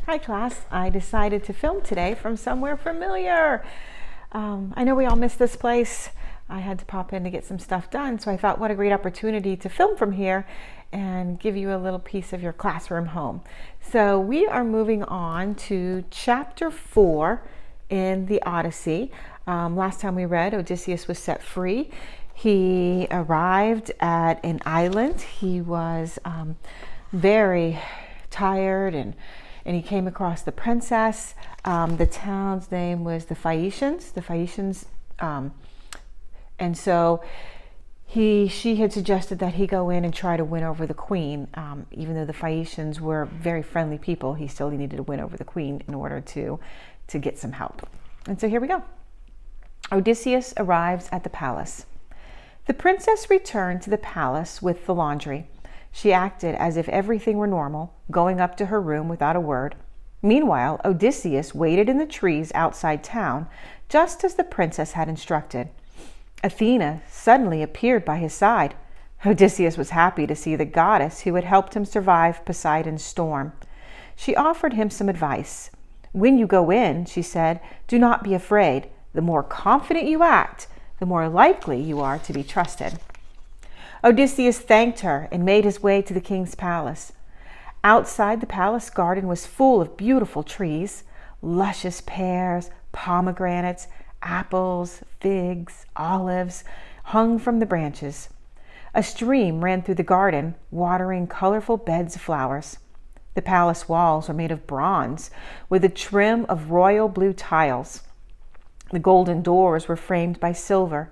Hi class, I decided to film today from somewhere familiar. I know we all miss this place. I had to pop in to get some stuff done, so I thought what a great opportunity to film from here and give you a little piece of your classroom home. So we are moving on to chapter 4 in the Odyssey. Last time we read, Odysseus was set free. He arrived at an island. He was very tired and he came across the princess. The town's name was the Phaeacians. And so she had suggested that he go in and try to win over the queen. Even though the Phaeacians were very friendly people, he still needed to win over the queen in order to get some help. And so here we go. Odysseus arrives at the palace. The princess returned to the palace with the laundry. She acted as if everything were normal, going up to her room without a word. Meanwhile, Odysseus waited in the trees outside town, just as the princess had instructed. Athena suddenly appeared by his side. Odysseus was happy to see the goddess who had helped him survive Poseidon's storm. She offered him some advice. "When you go in," she said, "do not be afraid. The more confident you act, the more likely you are to be trusted." Odysseus thanked her and made his way to the king's palace. Outside the palace garden was full of beautiful trees, luscious pears, pomegranates, apples, figs, olives hung from the branches. A stream ran through the garden, watering colorful beds of flowers. The palace walls were made of bronze, with a trim of royal blue tiles. The golden doors were framed by silver.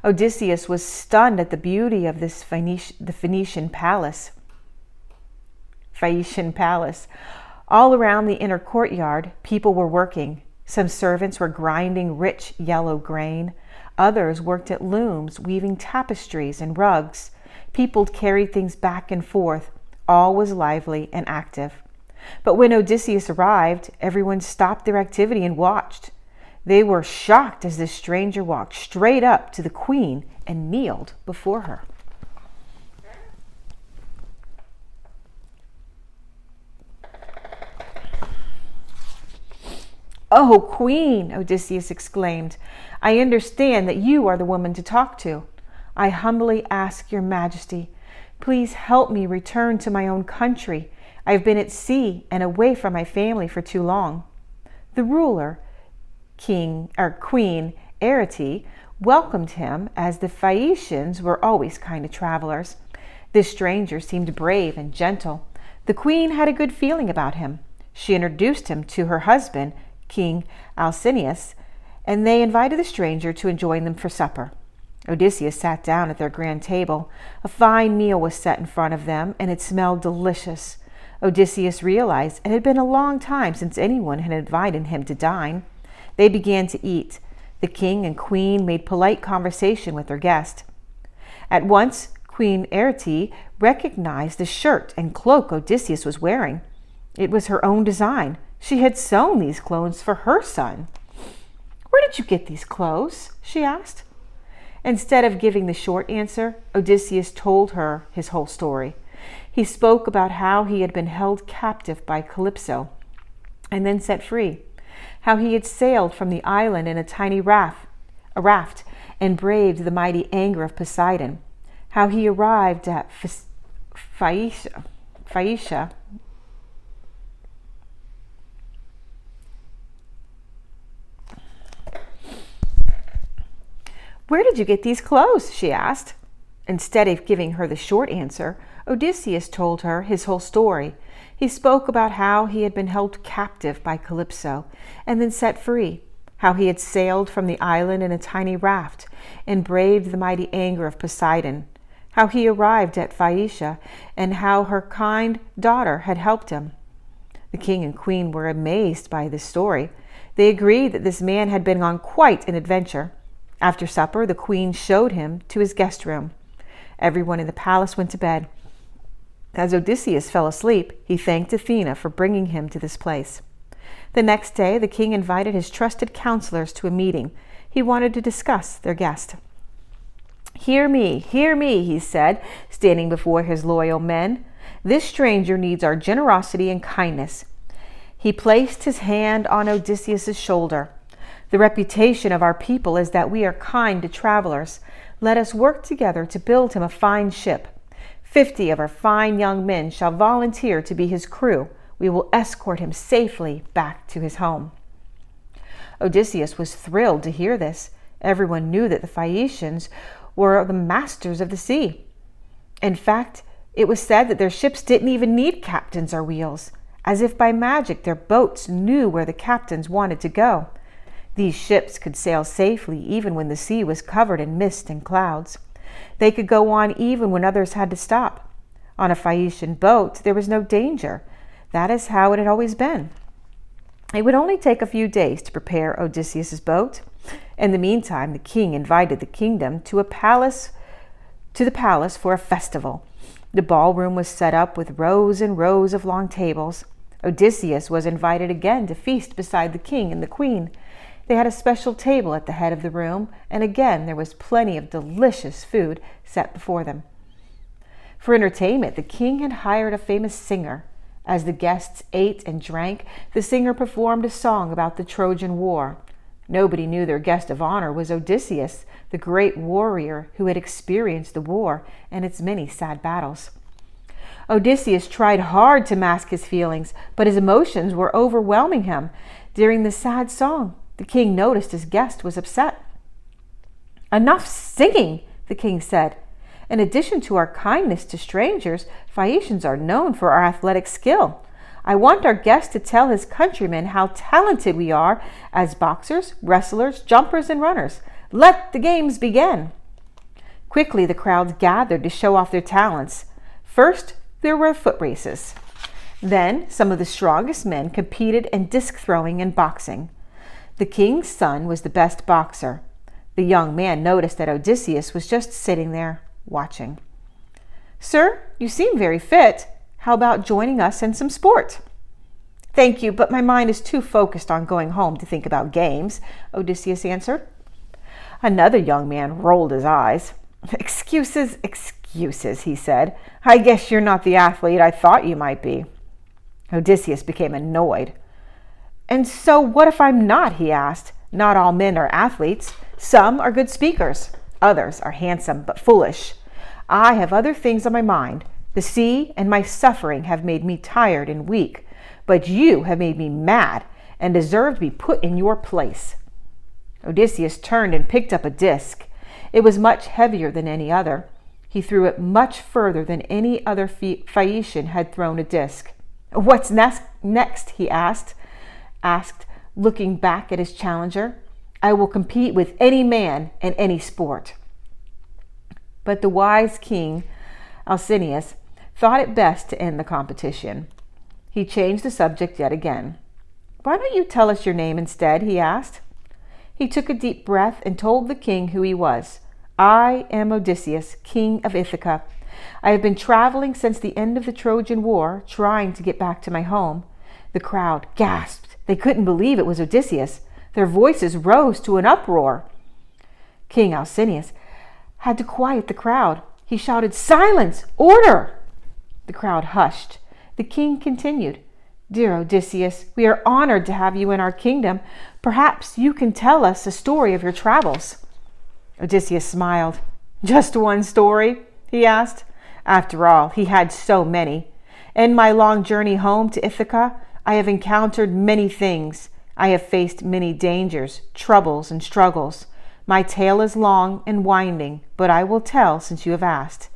Odysseus was stunned at the beauty of this Phaeacian palace. All around the inner courtyard, people were working. Some servants were grinding rich yellow grain. Others worked at looms, weaving tapestries and rugs. People carried things back and forth. All was lively and active. But when Odysseus arrived, everyone stopped their activity and watched. They were shocked as this stranger walked straight up to the queen and kneeled before her. "Oh, queen," Odysseus exclaimed, "I understand that you are the woman to talk to. I humbly ask your majesty, please help me return to my own country. I have been at sea and away from my family for too long." The ruler, Queen Arete, welcomed him, as the Phaeacians were always kind to travelers. This stranger seemed brave and gentle. The queen had a good feeling about him. She introduced him to her husband, King Alcinous, and they invited the stranger to join them for supper. Odysseus sat down at their grand table. A fine meal was set in front of them, and it smelled delicious. Odysseus realized it had been a long time since anyone had invited him to dine. They began to eat. The king and queen made polite conversation with their guest. At once, Queen Arete recognized the shirt and cloak Odysseus was wearing. It was her own design. She had sewn these clothes for her son. "Where did you get these clothes?" she asked. Instead of giving the short answer, Odysseus told her his whole story. He spoke about how he had been held captive by Calypso and then set free, how he had sailed from the island in a tiny raft and braved the mighty anger of Poseidon, how he arrived at Phaeacia. "Where did you get these clothes?" she asked. Instead of giving her the short answer, Odysseus told her his whole story. He spoke about how he had been held captive by Calypso and then set free, how he had sailed from the island in a tiny raft and braved the mighty anger of Poseidon, how he arrived at Phaeacia, and how her kind daughter had helped him. The king and queen were amazed by this story. They agreed that this man had been on quite an adventure. After supper, the queen showed him to his guest room. Everyone in the palace went to bed. As Odysseus fell asleep, he thanked Athena for bringing him to this place. The next day, the king invited his trusted counselors to a meeting. He wanted to discuss their guest. Hear me, he said, standing before his loyal men. "This stranger needs our generosity and kindness. He placed his hand on Odysseus' shoulder. The reputation of our people is that we are kind to travelers. Let us work together to build him a fine ship. 50 of our fine young men shall volunteer to be his crew. We will escort him safely back to his home. Odysseus was thrilled to hear this. Everyone knew that the Phaeacians were the masters of the sea. In fact, it was said that their ships didn't even need captains or wheels. As if by magic, their boats knew where the captains wanted to go. These ships could sail safely even when the sea was covered in mist and clouds. They could go on even when others had to stop. On a Phaeacian boat, there was no danger. That is how it had always been. It would only take a few days to prepare Odysseus' boat. In the meantime, the king invited the kingdom to the palace for a festival. The ballroom was set up with rows and rows of long tables. Odysseus was invited again to feast beside the king and the queen. They had a special table at the head of the room, and again there was plenty of delicious food set before them. For entertainment, the king had hired a famous singer. As the guests ate and drank, the singer performed a song about the Trojan War. Nobody knew their guest of honor was Odysseus, the great warrior who had experienced the war and its many sad battles. Odysseus tried hard to mask his feelings, but his emotions were overwhelming him. During the sad song, the king noticed his guest was upset. "Enough singing," the king said. "In addition to our kindness to strangers, Phaeacians are known for our athletic skill. I want our guest to tell his countrymen how talented we are as boxers, wrestlers, jumpers, and runners. Let the games begin." Quickly, the crowds gathered to show off their talents. First, there were foot races. Then, some of the strongest men competed in disc throwing and boxing. The king's son was the best boxer. The young man noticed that Odysseus was just sitting there, watching. "Sir, you seem very fit. How about joining us in some sport?" "Thank you, but my mind is too focused on going home to think about games," Odysseus answered. Another young man rolled his eyes. "Excuses, excuses," he said. "I guess you're not the athlete I thought you might be." Odysseus became annoyed. "And so what if I'm not?" he asked. "Not all men are athletes. Some are good speakers. Others are handsome but foolish. I have other things on my mind. The sea and my suffering have made me tired and weak, but you have made me mad and deserve to be put in your place." Odysseus turned and picked up a disc. It was much heavier than any other. He threw it much further than any other Phaeacian had thrown a disc. "What's next?" he asked, looking back at his challenger. "I will compete with any man in any sport." But the wise king, Alcinous, thought it best to end the competition. He changed the subject yet again. "Why don't you tell us your name instead?" he asked. He took a deep breath and told the king who he was. "I am Odysseus, king of Ithaca. I have been traveling since the end of the Trojan War, trying to get back to my home." The crowd gasped. They couldn't believe it was Odysseus. Their voices rose to an uproar. King Alcinous had to quiet the crowd. He shouted, "Silence! Order!" The crowd hushed. The king continued, "Dear Odysseus, we are honored to have you in our kingdom. Perhaps you can tell us a story of your travels." Odysseus smiled. "Just one story?" he asked. After all, he had so many. "In my long journey home to Ithaca, I have encountered many things. I have faced many dangers, troubles, and struggles. My tale is long and winding, but I will tell since you have asked."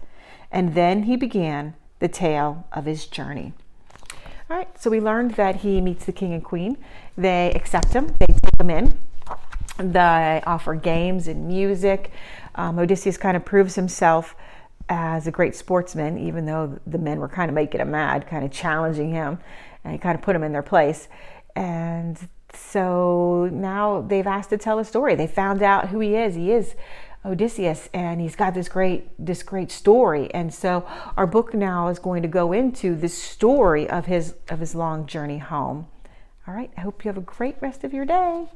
And then he began the tale of his journey. All right, so we learned that he meets the king and queen. They accept him. They take him in. They offer games and music. Odysseus kind of proves himself as a great sportsman, even though the men were kind of making him mad, kind of challenging him, and he kind of put him in their place. And so now they've asked to tell a story. They found out who he is. He is Odysseus, and he's got this great story. And so our book now is going to go into the story of his long journey home. All right, I hope you have a great rest of your day.